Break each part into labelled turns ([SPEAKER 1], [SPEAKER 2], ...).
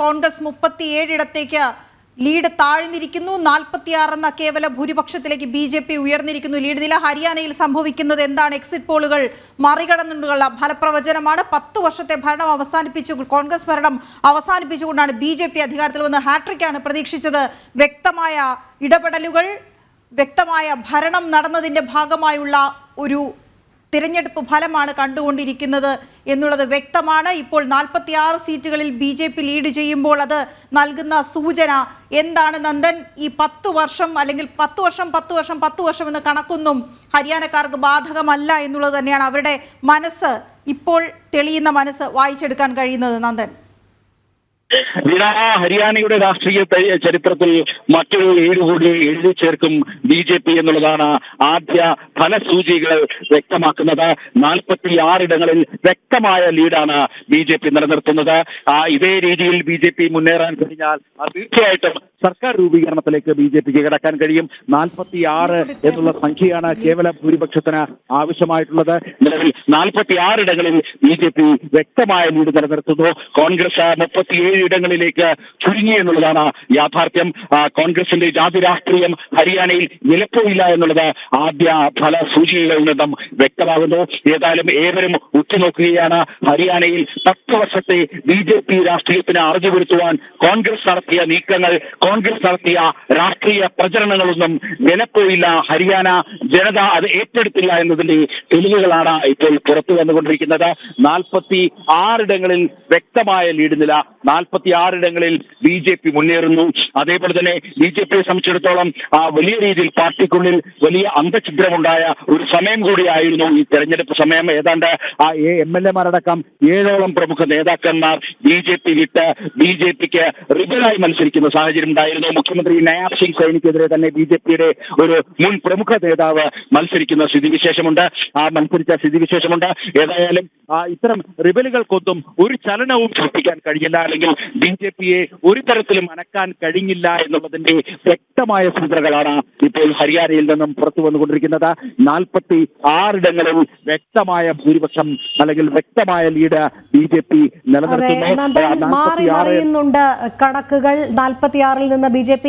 [SPEAKER 1] കോൺഗ്രസ് 37 ഇടത്തേക്ക് ലീഡ് താഴ്ന്നിരിക്കുന്നു. 46 എന്ന കേവല ഭൂരിപക്ഷത്തിലേക്ക് BJP ഉയർന്നിരിക്കുന്നു. ലീഡ് നില ഹരിയാനയിൽ സംഭവിക്കുന്നത് എന്താണ്? എക്സിറ്റ് പോളുകൾ മറികടന്നുള്ള ഫലപ്രവചനമാണ്. 10 വർഷത്തെ ഭരണം കോൺഗ്രസ് ഭരണം അവസാനിപ്പിച്ചുകൊണ്ടാണ് BJP അധികാരത്തിൽ വന്ന് ഹാട്രിക്കാണ് പ്രതീക്ഷിച്ചത്. വ്യക്തമായ ഇടപെടലുകൾ, വ്യക്തമായ ഭരണം നടന്നതിൻ്റെ ഭാഗമായുള്ള ഒരു തിരഞ്ഞെടുപ്പ് ഫലമാണ് കണ്ടുകൊണ്ടിരിക്കുന്നത് എന്നുള്ളത് വ്യക്തമാണ്. ഇപ്പോൾ 46 സീറ്റുകളിൽ BJP ലീഡ് ചെയ്യുമ്പോൾ അത് നൽകുന്ന സൂചന എന്താണ് നന്ദൻ? ഈ 10 വർഷം അല്ലെങ്കിൽ 10 വർഷം എന്ന കണക്കൊന്നും ഹരിയാനക്കാർക്ക് ബാധകമല്ല എന്നുള്ളത് തന്നെയാണ് അവരുടെ മനസ്സ്, ഇപ്പോൾ തെളിയുന്ന മനസ്സ് വായിച്ചെടുക്കാൻ കഴിയുന്നത്. നന്ദൻ,
[SPEAKER 2] ഹരിയാനയുടെ രാഷ്ട്രീയ ചരിത്രത്തിൽ മറ്റൊരു ഏടുകൂടി എഴുതി ചേർക്കും BJP എന്നുള്ളതാണ് ആദ്യ ഫലസൂചികൾ വ്യക്തമാക്കുന്നത്. 46 ഇടങ്ങളിൽ വ്യക്തമായ ലീഡാണ് BJP നിലനിർത്തുന്നത്. ഇതേ രീതിയിൽ BJP മുന്നേറാൻ കഴിഞ്ഞാൽ തീർച്ചയായിട്ടും സർക്കാർ രൂപീകരണത്തിലേക്ക് BJPക്ക് കിടക്കാൻ കഴിയും. 46 എന്നുള്ള സംഖ്യയാണ് കേവല ഭൂരിപക്ഷത്തിന് ആവശ്യമായിട്ടുള്ളത്. നിലവിൽ 46 ഇടങ്ങളിൽ BJP വ്യക്തമായ ലീഡ് നിലനിർത്തുന്നു. കോൺഗ്രസ് 37 ഇടങ്ങളിലേക്ക് ചുരുങ്ങി എന്നുള്ളതാണ് യാഥാർത്ഥ്യം. കോൺഗ്രസിന്റെ ജാതി രാഷ്ട്രീയം ഹരിയാനയിൽ വിലപ്പോയില്ല എന്നുള്ളത് ആദ്യ ഫല സൂചികകളിൽ നിന്നും വ്യക്തമാകുന്നു. ഏതായാലും ഏവരും ഉറ്റുനോക്കുകയാണ്. ഹരിയാനയിൽ 10 വർഷത്തെ BJP രാഷ്ട്രീയത്തിന് അറുതിവരുത്തുവാൻ കോൺഗ്രസ് നടത്തിയ നീക്കങ്ങൾ, കോൺഗ്രസ് നടത്തിയ രാഷ്ട്രീയ പ്രചരണങ്ങളൊന്നും വിലപ്പോയില്ല. ഹരിയാന ജനത അത് ഏറ്റെടുത്തില്ല എന്നതിന്റെ തെളിവുകളാണ് ഇപ്പോൾ പുറത്തു വന്നുകൊണ്ടിരിക്കുന്നത്. 46 ഇടങ്ങളിൽ വ്യക്തമായ ലീഡ് നില, 46 ഇടങ്ങളിൽ BJP മുന്നേറുന്നു. അതേപോലെ തന്നെ BJPയെ സംബന്ധിച്ചിടത്തോളം വലിയ രീതിയിൽ പാർട്ടിക്കുള്ളിൽ വലിയ അന്തഛിദ്രമുണ്ടായ ഒരു സമയം കൂടിയായിരുന്നു ഈ തെരഞ്ഞെടുപ്പ് സമയം. ഏതാണ്ട് MLA-മാരടക്കം 7ഓളം പ്രമുഖ നേതാക്കന്മാർ BJP വിട്ട് BJPക്ക് റിബലായി മത്സരിക്കുന്ന സാഹചര്യം ഉണ്ടായിരുന്നു. മുഖ്യമന്ത്രി നയാബ് സിംഗ് സൈനിക്കെതിരെ തന്നെ BJPയുടെ ഒരു മുൻ പ്രമുഖ നേതാവ് മത്സരിച്ച സ്ഥിതിവിശേഷമുണ്ട്. ഏതായാലും ഇത്തരം റിബലുകൾക്കൊന്നും ഒരു ചലനവും സൃഷ്ടിക്കാൻ കഴിയില്ല, അല്ലെങ്കിൽ BJPയെ ഒരു തരത്തിലും അനക്കാൻ കഴിഞ്ഞില്ല എന്നുള്ളതിന്റെ വ്യക്തമായ സൂചനകളാണ് ഇപ്പോൾ ഹരിയാനയിൽ നിന്നും പുറത്തു വന്നുകൊണ്ടിരിക്കുന്നത്. 46 ഇടങ്ങളിൽ വ്യക്തമായ ഭൂരിപക്ഷം അല്ലെങ്കിൽ വ്യക്തമായ ലീഡ് BJP നിലനിർത്തുന്നു.
[SPEAKER 3] മാറി മറിയുന്നുണ്ട് കണക്കുകൾ. 46-ൽ നിന്ന് BJP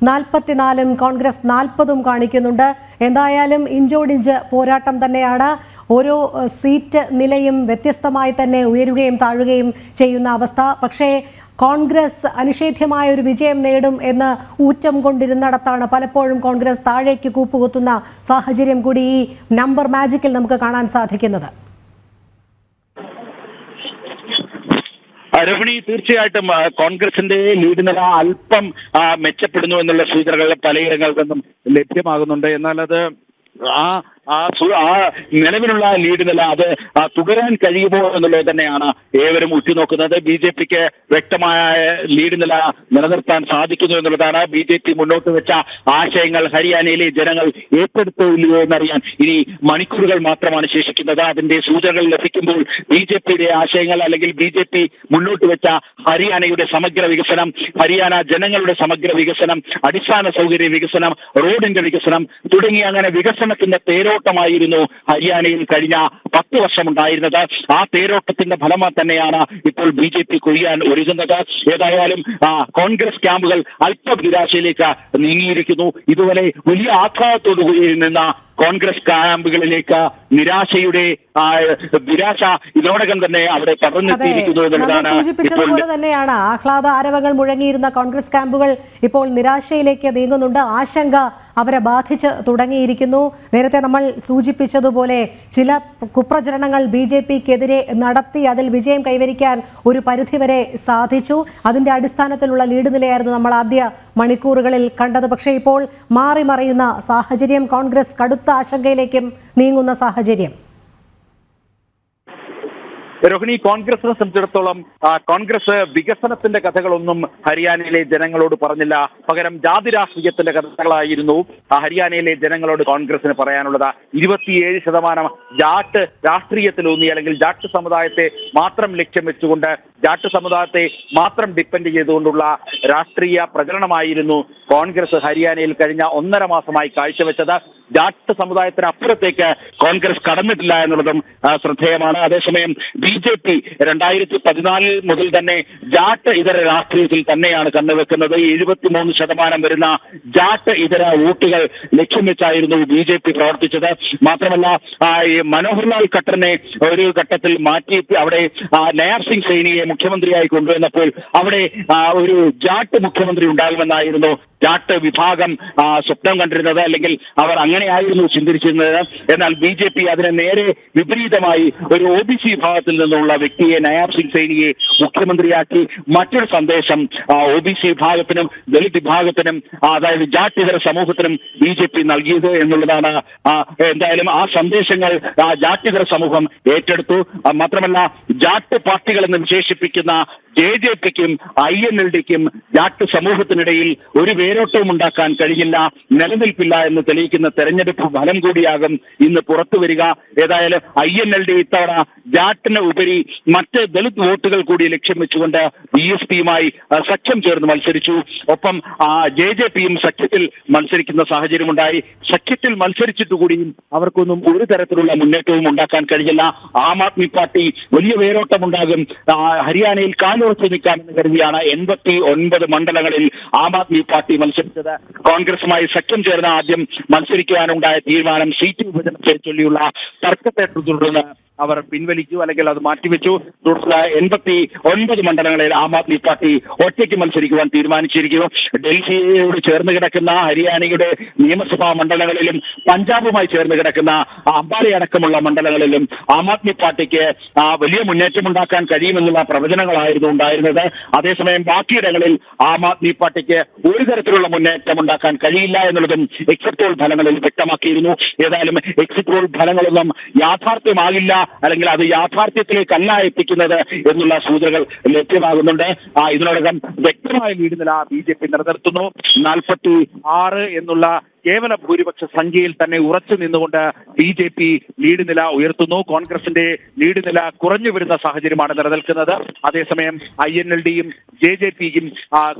[SPEAKER 3] 44-ഉം കോൺഗ്രസ് 40-ഉം കാണിക്കുന്നുണ്ട്. എന്തായാലും ഇഞ്ചോടിഞ്ച് പോരാട്ടം തന്നെയാണ്. ഓരോ സീറ്റ് നിലയും വ്യത്യസ്തമായി തന്നെ ഉയരുകയും താഴുകയും ചെയ്യുന്ന അവസ്ഥ. പക്ഷേ കോൺഗ്രസ് അനിഷേധ്യമായ ഒരു വിജയം നേടും എന്ന് ഊറ്റം കൊണ്ടിരുന്നിടത്താണ് പലപ്പോഴും കോൺഗ്രസ് താഴേക്ക് കൂപ്പുകുത്തുന്ന സാഹചര്യം കൂടി ഈ നമ്പർ മാജിക്കിൽ നമുക്ക് കാണാൻ സാധിക്കുന്നത്.
[SPEAKER 2] രോഹിണി, തീർച്ചയായിട്ടും കോൺഗ്രസിന്റെ ലീഡ് നില അല്പം മെച്ചപ്പെടുന്നു എന്നുള്ള സൂചനകൾ പലയിടങ്ങളിൽ നിന്നും ലഭ്യമാകുന്നുണ്ട്. എന്നാൽ അത് നിലവിലുള്ള ലീഡ് നില അത് തുടരാൻ കഴിയുമോ എന്നുള്ളത് തന്നെയാണ് ഏവരും ഉറ്റുനോക്കുന്നത്. BJPക്ക് വ്യക്തമായ ലീഡ് നില നിലനിർത്താൻ സാധിക്കുന്നു എന്നുള്ളതാണ്. BJP മുന്നോട്ട് വെച്ച ആശയങ്ങൾ ഹരിയാനയിലെ ജനങ്ങൾ ഏറ്റെടുത്തോ ഇല്ലയോ എന്നറിയാൻ ഇനി മണിക്കൂറുകൾ മാത്രമാണ് ശേഷിക്കുന്നത്. അതിന്റെ സൂചനകൾ ലഭിക്കുമ്പോൾ BJPയുടെ ആശയങ്ങൾ അല്ലെങ്കിൽ BJP മുന്നോട്ട് വെച്ച ഹരിയാനയുടെ സമഗ്ര വികസനം, ഹരിയാന ജനങ്ങളുടെ സമഗ്ര വികസനം, അടിസ്ഥാന സൗകര്യ വികസനം, റോഡിന്റെ വികസനം തുടങ്ങി അങ്ങനെ വികസനത്തിന്റെ തേരോട്ടമായിരുന്നു ഹരിയാനയിൽ കഴിഞ്ഞ 10 വർഷം ഉണ്ടായിരുന്നത്. ആ തേരോട്ടത്തിന്റെ ഫലം തന്നെയാണ് ഇപ്പോൾ BJP കൊയ്യാൻ ഒരുങ്ങുന്നത്. ഏതായാലും കോൺഗ്രസ് ക്യാമ്പുകൾ അല്പം നിരാശയിലേക്ക് നീങ്ങിയിരിക്കുന്നു. ഇതുവരെ വലിയ ആഘാതത്തോടു കൂടി നിന്ന കോൺഗ്രസ് ക്യാമ്പുകളിലേക്ക് നിരാശയുടെ നിരാശ ഇതിനോടകം തന്നെ അവിടെ പടർന്നെത്തിയിരിക്കുന്നു എന്നുള്ളതാണ്.
[SPEAKER 3] സൂചിപ്പിച്ചതുപോലെ തന്നെയാണ് ആഹ്ലാദ ആരവങ്ങൾ മുഴങ്ങിയിരുന്ന കോൺഗ്രസ് ക്യാമ്പുകൾ ഇപ്പോൾ നിരാശയിലേക്ക് നീങ്ങുന്നുണ്ട്. ആശങ്ക അവരെ ബാധിച്ച് തുടങ്ങിയിരിക്കുന്നു. നേരത്തെ നമ്മൾ സൂചിപ്പിച്ചതുപോലെ ചില കുപ്രചരണങ്ങൾ BJPക്കെതിരെ നടത്തി അതിൽ വിജയം കൈവരിക്കാൻ ഒരു പരിധിവരെ സാധിച്ചു. അതിന്റെ അടിസ്ഥാനത്തിലുള്ള ലീഡ് നിലയായിരുന്നു നമ്മൾ ആദ്യ മണിക്കൂറുകളിൽ കണ്ടത്. പക്ഷേ ഇപ്പോൾ മാറി മറിയുന്ന സാഹചര്യം, കോൺഗ്രസ് കടുത്ത ആശങ്കയിലേക്കും നീങ്ങുന്ന സാഹചര്യം.
[SPEAKER 2] രോഹിണി, കോൺഗ്രസിനെ സംബന്ധിച്ചിടത്തോളം കോൺഗ്രസ് വികസനത്തിന്റെ കഥകളൊന്നും ഹരിയാനയിലെ ജനങ്ങളോട് പറഞ്ഞില്ല. പകരം ജാതി രാഷ്ട്രീയത്തിന്റെ കഥകളായിരുന്നു ഹരിയാനയിലെ ജനങ്ങളോട് കോൺഗ്രസിന് പറയാനുള്ളത്. 27% ജാട്ട് രാഷ്ട്രീയത്തിലൂന്നി അല്ലെങ്കിൽ ജാട്ട് സമുദായത്തെ മാത്രം ലക്ഷ്യം വെച്ചുകൊണ്ട് ജാട്ട് സമുദായത്തെ മാത്രം ഡിപ്പെൻഡ് ചെയ്തുകൊണ്ടുള്ള രാഷ്ട്രീയ പ്രചരണമായിരുന്നു കോൺഗ്രസ് ഹരിയാനയിൽ കഴിഞ്ഞ 1.5 മാസമായി കാഴ്ചവെച്ചത്. ജാട്ട് സമുദായത്തിന് അപ്പുറത്തേക്ക് കോൺഗ്രസ് കടന്നിട്ടില്ല എന്നുള്ളതും ശ്രദ്ധേയമാണ്. അതേസമയം BJP 2014 മുതൽ തന്നെ ജാട്ട് ഇതര രാഷ്ട്രീയത്തിൽ തന്നെയാണ് കണ്ണുവെക്കുന്നത്. 73% വരുന്ന ജാട്ട് ഇതര വോട്ടുകൾ ലക്ഷ്യം വെച്ചായിരുന്നു BJP പ്രവർത്തിച്ചത്. മാത്രമല്ല മനോഹർലാൽ ഖട്ടറിനെ ഒരു ഘട്ടത്തിൽ മാറ്റി അവിടെ നയാബ് സിംഗ് സൈനിയെ മുഖ്യമന്ത്രിയായി കൊണ്ടുവന്നപ്പോൾ അവിടെ ഒരു ജാട്ട് മുഖ്യമന്ത്രി ഉണ്ടാകുമെന്നായിരുന്നു ജാട്ട് വിഭാഗം സ്വപ്നം കണ്ടിരുന്നത്, അല്ലെങ്കിൽ അവർ അങ്ങനെയായിരുന്നു ചിന്തിച്ചിരുന്നത്. എന്നാൽ BJP അതിനെ നേരെ വിപരീതമായി ഒരു OBC വിഭാഗത്തിൽ നിന്നുള്ള വ്യക്തിയെ, നയാബ് സിംഗ് സൈനിയെ മുഖ്യമന്ത്രിയാക്കി മറ്റൊരു സന്ദേശം OBC വിഭാഗത്തിനും ദളിത് വിഭാഗത്തിനും അതായത് ജാട്ട് ഇതര സമൂഹത്തിനും BJP നൽകിയത് എന്നുള്ളതാണ്. എന്തായാലും ആ സന്ദേശങ്ങൾ ജാട്ടിതര സമൂഹം ഏറ്റെടുത്തു. മാത്രമല്ല ജാട്ട് പാർട്ടികൾ എന്ന് വിശേഷിപ്പിക്കുന്ന JJPക്കും INLDക്കും ജാട്ട് സമൂഹത്തിനിടയിൽ ഒരു വേരോട്ടവും ഉണ്ടാക്കാൻ കഴിയില്ല, നിലനിൽപ്പില്ല എന്ന് തെളിയിക്കുന്ന തെരഞ്ഞെടുപ്പ് ഫലം കൂടിയാകും ഇന്ന് പുറത്തു വരിക. ഏതായാലും INLD ഇത്തവണ ജാട്ടിന് ഉപരി മറ്റ് ദളിത് വോട്ടുകൾ കൂടി ലക്ഷ്യം വെച്ചുകൊണ്ട് BSPയുമായി സഖ്യം ചേർന്ന് മത്സരിച്ചു. ഒപ്പം JJPയും സഖ്യത്തിൽ മത്സരിക്കുന്ന സാഹചര്യമുണ്ടായി. സഖ്യത്തിൽ മത്സരിച്ചിട്ടുകൂടിയും അവർക്കൊന്നും ഒരു തരത്തിലുള്ള മുന്നേറ്റവും ഉണ്ടാക്കാൻ കഴിയില്ല. ആം ആദ്മി പാർട്ടി വലിയ വേരോട്ടമുണ്ടാകും, ഹരിയാനയിൽ കാലുറച്ചു നിൽക്കാമെന്ന് കരുതിയാണ് 89 മണ്ഡലങ്ങളിൽ ആം ആദ്മി പാർട്ടി മത്സരിച്ചത്. കോൺഗ്രസുമായി സഖ്യം ചേർന്ന് ആദ്യം മത്സരിക്കുവാനുണ്ടായ തീരുമാനം സീറ്റ് വിഭജനത്തെ ചൊല്ലിയുള്ള തർക്കത്തെ തുടർന്ന് അവർ പിൻവലിച്ചു, അല്ലെങ്കിൽ അത് മാറ്റിവെച്ചു. തുടർന്ന് 89 മണ്ഡലങ്ങളിൽ ആം ആദ്മി പാർട്ടി ഒറ്റയ്ക്ക് മത്സരിക്കുവാൻ തീരുമാനിച്ചിരിക്കുന്നു. ഡൽഹിയോട് ചേർന്ന് കിടക്കുന്ന ഹരിയാനയുടെ നിയമസഭാ മണ്ഡലങ്ങളിലും പഞ്ചാബുമായി ചേർന്ന് കിടക്കുന്ന അംബാല അടക്കമുള്ള മണ്ഡലങ്ങളിലും ആം ആദ്മി പാർട്ടിക്ക് വലിയ മുന്നേറ്റമുണ്ടാക്കാൻ കഴിയുമെന്നുള്ള പ്രവചനങ്ങളായിരുന്നു ഉണ്ടായിരുന്നത്. അതേസമയം ബാക്കിയിടങ്ങളിൽ ആം ആദ്മി പാർട്ടിക്ക് ഒരു തരത്തിലുള്ള മുന്നേറ്റം ഉണ്ടാക്കാൻ കഴിയില്ല എന്നുള്ളതും എക്സിറ്റ് പോൾ ഫലങ്ങളിൽ വ്യക്തമാക്കിയിരുന്നു. ഏതായാലും എക്സിറ്റ് പോൾ ഫലങ്ങളൊന്നും യാഥാർത്ഥ്യമാകില്ല, അല്ലെങ്കിൽ അത് യാഥാർത്ഥ്യത്തിലേക്കല്ല എത്തിക്കുന്നത് എന്നുള്ള സൂചനകൾ ലഭ്യമാകുന്നുണ്ട്. ഇതിനോടകം വ്യക്തമായ ലീഡ് നില BJP നിലനിർത്തുന്നു. 46 എന്നുള്ള കേവല ഭൂരിപക്ഷ സംഖ്യയിൽ തന്നെ ഉറച്ചു നിന്നുകൊണ്ട് BJP ലീഡ് നില ഉയർത്തുന്നു. കോൺഗ്രസിന്റെ ലീഡ് നില കുറഞ്ഞു വരുന്ന സാഹചര്യമാണ് നിലനിൽക്കുന്നത്. അതേസമയം INLDയും JJPയും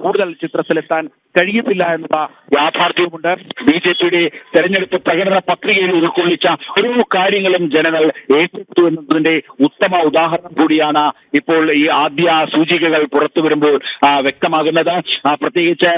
[SPEAKER 2] കൂടുതൽ ചിത്രത്തിലെത്താൻ കഴിയത്തില്ല എന്നുള്ള യാഥാർത്ഥ്യവുമുണ്ട്. BJPയുടെ തെരഞ്ഞെടുപ്പ് പ്രകടന പത്രികയിൽ ഉൾക്കൊള്ളിച്ച ഓരോ കാര്യങ്ങളും ജനങ്ങൾ ഏറ്റെടുത്തു എന്നതിന്റെ ഉത്തമ ഉദാഹരണം കൂടിയാണ് ഇപ്പോൾ ഈ ആദ്യ സൂചികകൾ പുറത്തു വരുമ്പോൾ വ്യക്തമാകുന്നത്. പ്രത്യേകിച്ച്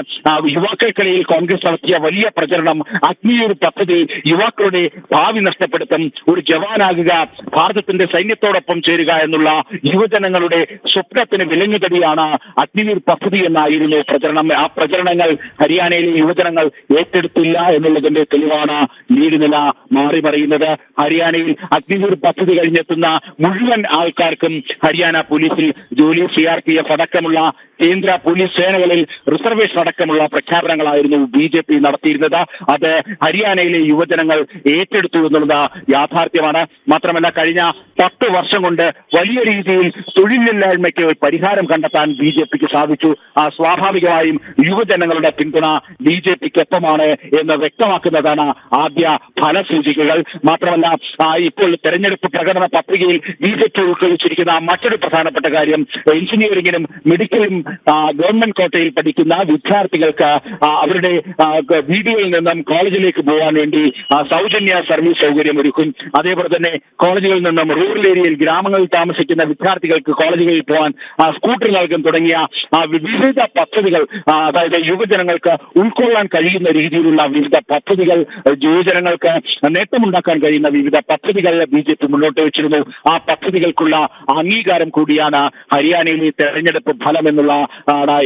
[SPEAKER 2] യുവാക്കൾക്കിടയിൽ കോൺഗ്രസ് നടത്തിയ വലിയ പ്രചരണം അഗ്നിയൂർ പദ്ധതി യുവാക്കളുടെ ഭാവി നഷ്ടപ്പെടുത്തും, ഒരു ജവാനാകുക, ഭാരതത്തിന്റെ സൈന്യത്തോടൊപ്പം ചേരുക എന്നുള്ള യുവജനങ്ങളുടെ സ്വപ്നത്തിന് വിലങ്ങുതടിയാണ് അഗ്നിയൂർ പദ്ധതി എന്നായിരുന്നു പ്രചരണം. ആ പ്രചരണങ്ങൾ ഹരിയാനയിലെ യുവജനങ്ങൾ ഏറ്റെടുത്തില്ല എന്നുള്ളതിന്റെ തെളിവാണ് ലീഡ് നില മാറി മറിയുന്നത്. ഹരിയാനയിൽ അഗ്നിയൂർ പദ്ധതി കഴിഞ്ഞെത്തുന്ന മുഴുവൻ ആൾക്കാർക്കും ഹരിയാന പോലീസിൽ ജോലി, CRPF അടക്കമുള്ള കേന്ദ്ര പോലീസ് സേനകളിൽ റിസർവേഷൻ അടക്കമുള്ള പ്രഖ്യാപനങ്ങളായിരുന്നു BJP നടത്തിയിരുന്നത്. അത് ഹരിയാനയിലെ യുവജനങ്ങൾ ഏറ്റെടുത്തു എന്നുള്ളത് യാഥാർത്ഥ്യമാണ്. മാത്രമല്ല കഴിഞ്ഞ 10 വർഷം കൊണ്ട് വലിയ രീതിയിൽ തൊഴിലില്ലായ്മയ്ക്ക് പരിഹാരം കണ്ടെത്താൻ BJPക്ക് സാധിച്ചു. സ്വാഭാവികമായും യുവജനങ്ങളുടെ പിന്തുണ BJPക്കൊപ്പമാണ് എന്ന് വ്യക്തമാക്കുന്നതാണ് ആദ്യ ഫലസൂചികകൾ. മാത്രമല്ല ഇപ്പോൾ തെരഞ്ഞെടുപ്പ് പ്രകടന പത്രികയിൽ BJP ഉൾക്കൊള്ളിച്ചിരിക്കുന്ന മറ്റൊരു പ്രധാനപ്പെട്ട കാര്യം, എഞ്ചിനീയറിംഗിനും മെഡിക്കലും ഗവൺമെന്റ് കോട്ടയിൽ പഠിക്കുന്ന വിദ്യാർത്ഥികൾക്ക് അവരുടെ വീടുകളിൽ നിന്നും കോളേജിലേക്ക് പോകാൻ വേണ്ടി സൗജന്യ സർവീസ് സൗകര്യം ഒരുക്കും. അതേപോലെ തന്നെ കോളേജുകളിൽ നിന്നും റൂറൽ ഏരിയയിൽ ഗ്രാമങ്ങളിൽ താമസിക്കുന്ന വിദ്യാർത്ഥികൾക്ക് കോളേജുകളിൽ പോകാൻ സ്കൂട്ടർ നൽകും തുടങ്ങിയ വിവിധ പദ്ധതികൾ, അതായത് യുവജനങ്ങൾക്ക് ഉൾക്കൊള്ളാൻ കഴിയുന്ന രീതിയിലുള്ള വിവിധ പദ്ധതികൾ, യുവജനങ്ങൾക്ക് നേട്ടമുണ്ടാക്കാൻ കഴിയുന്ന വിവിധ പദ്ധതികൾ BJP മുന്നോട്ട് വെച്ചിരുന്നു. ആ പദ്ധതികൾക്കുള്ള അംഗീകാരം കൂടിയാണ് ഹരിയാനയിലെ തെരഞ്ഞെടുപ്പ് ഫലം എന്നുള്ള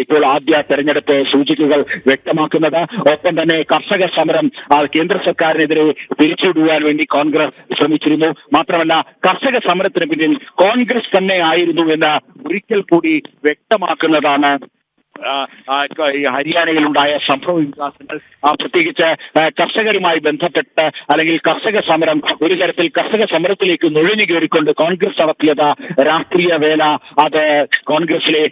[SPEAKER 2] ഇപ്പോൾ ആദ്യ തെരഞ്ഞെടുപ്പ് സൂചികകൾ വ്യക്തമാക്കുന്നത്. ഒപ്പം തന്നെ കർഷക സമരം കേന്ദ്ര സർക്കാരിനെതിരെ പിരിച്ചുവിടുവാൻ വേണ്ടി കോൺഗ്രസ് ശ്രമിച്ചിരുന്നു. മാത്രമല്ല കർഷക സമരത്തിന് പിന്നിൽ കോൺഗ്രസ് തന്നെ ആയിരുന്നു എന്ന് ഒരിക്കൽ കൂടി വ്യക്തമാക്കുന്നതാണ് ഹരിയാനയിലുണ്ടായ സംഭവ വികാസങ്ങൾ, പ്രത്യേകിച്ച് കർഷകരുമായി ബന്ധപ്പെട്ട് അല്ലെങ്കിൽ കർഷക സമരം, ഒരു തരത്തിൽ കർഷക സമരത്തിലേക്ക് നുഴഞ്ഞു കയറിക്കൊണ്ട് കോൺഗ്രസ് നടത്തിയത് രാഷ്ട്രീയ വേല, അത് കോൺഗ്രസിലെ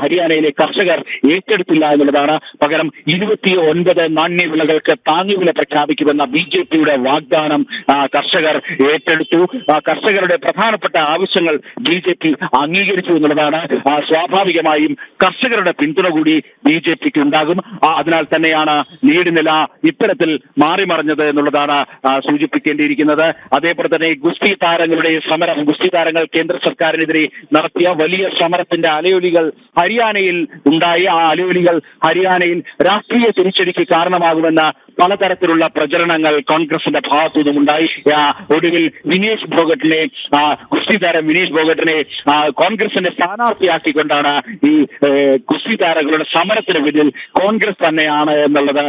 [SPEAKER 2] ഹരിയാനയിലെ കർഷകർ ഏറ്റെടുത്തില്ല എന്നുള്ളതാണ്. പകരം 29 നാണ്യവിളകൾക്ക് താങ്ങുവില പ്രഖ്യാപിക്കുമെന്ന BJPയുടെ വാഗ്ദാനം കർഷകർ ഏറ്റെടുത്തു. കർഷകരുടെ പ്രധാനപ്പെട്ട ആവശ്യങ്ങൾ BJP അംഗീകരിച്ചു എന്നുള്ളതാണ്. സ്വാഭാവികമായും കർഷകരുടെ പിന്തുണ കൂടി BJPക്ക് ഉണ്ടാകും. അതിനാൽ തന്നെയാണ് ലീഡ് നില ഇത്തരത്തിൽ മാറിമറിഞ്ഞത് എന്നുള്ളതാണ് സൂചിപ്പിക്കേണ്ടിയിരിക്കുന്നത്. അതേപോലെ തന്നെ ഗുസ്തി താരങ്ങളുടെ സമരം, ഗുസ്തി താരങ്ങൾ കേന്ദ്ര സർക്കാരിനെതിരെ നടത്തിയ വലിയ സമരത്തിന്റെ അലയൊലികൾ ഹരിയാനയിൽ ഉണ്ടായി. ആ അലയൊലികൾ ഹരിയാനയിൽ രാഷ്ട്രീയ തിരിച്ചടിക്ക് കാരണമാകുമെന്ന പലതരത്തിലുള്ള പ്രചരണങ്ങൾ കോൺഗ്രസിന്റെ ഭാഗത്തു നിന്നുമുണ്ടായി. ഒടുവിൽ വിനേഷ് ഫോഗട്ടിനെ, ഗുസ്തി താരം വിനേഷ് ഫോഗട്ടിനെ കോൺഗ്രസിന്റെ സ്ഥാനാർത്ഥിയാക്കിക്കൊണ്ടാണ് ഈ ഗുസ്തി താരങ്ങളുടെ സമരത്തിന് പിന്നിൽ കോൺഗ്രസ് തന്നെയാണ് എന്നുള്ളത്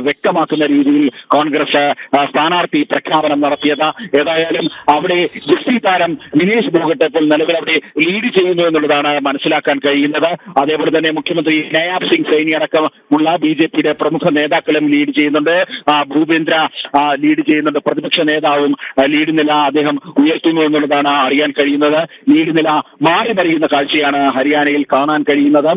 [SPEAKER 2] വ്യക്തമാക്കുന്ന രീതിയിൽ കോൺഗ്രസ് സ്ഥാനാർത്ഥി പ്രഖ്യാപനം നടത്തിയത്. ഏതായാലും അവിടെ ഗുസ്തി താരം വിനേഷ് ഫോഗട്ട് ഇപ്പോൾ നിലവിൽ അവിടെ ലീഡ് ചെയ്യുന്നു എന്നുള്ളതാണ് മനസ്സിലാക്കാൻ കഴിയുന്നത്. അതേപോലെ തന്നെ മുഖ്യമന്ത്രി നയാബ് സിംഗ് സൈനി അടക്കമുള്ള BJPയുടെ പ്രമുഖ നേതാക്കളും ലീഡ് ചെയ്യുന്നുണ്ട്. ഭൂപേന്ദ്ര ലീഡ് ചെയ്യുന്നുണ്ട്. പ്രതിപക്ഷ നേതാവും ലീഡ് നില അദ്ദേഹം ഉയർത്തുന്നു എന്നുള്ളതാണ് അറിയാൻ കഴിയുന്നത്. ലീഡ് നില മാറി മറിയുന്ന കാഴ്ചയാണ് ഹരിയാനയിൽ കാണാൻ കഴിയുന്നത്.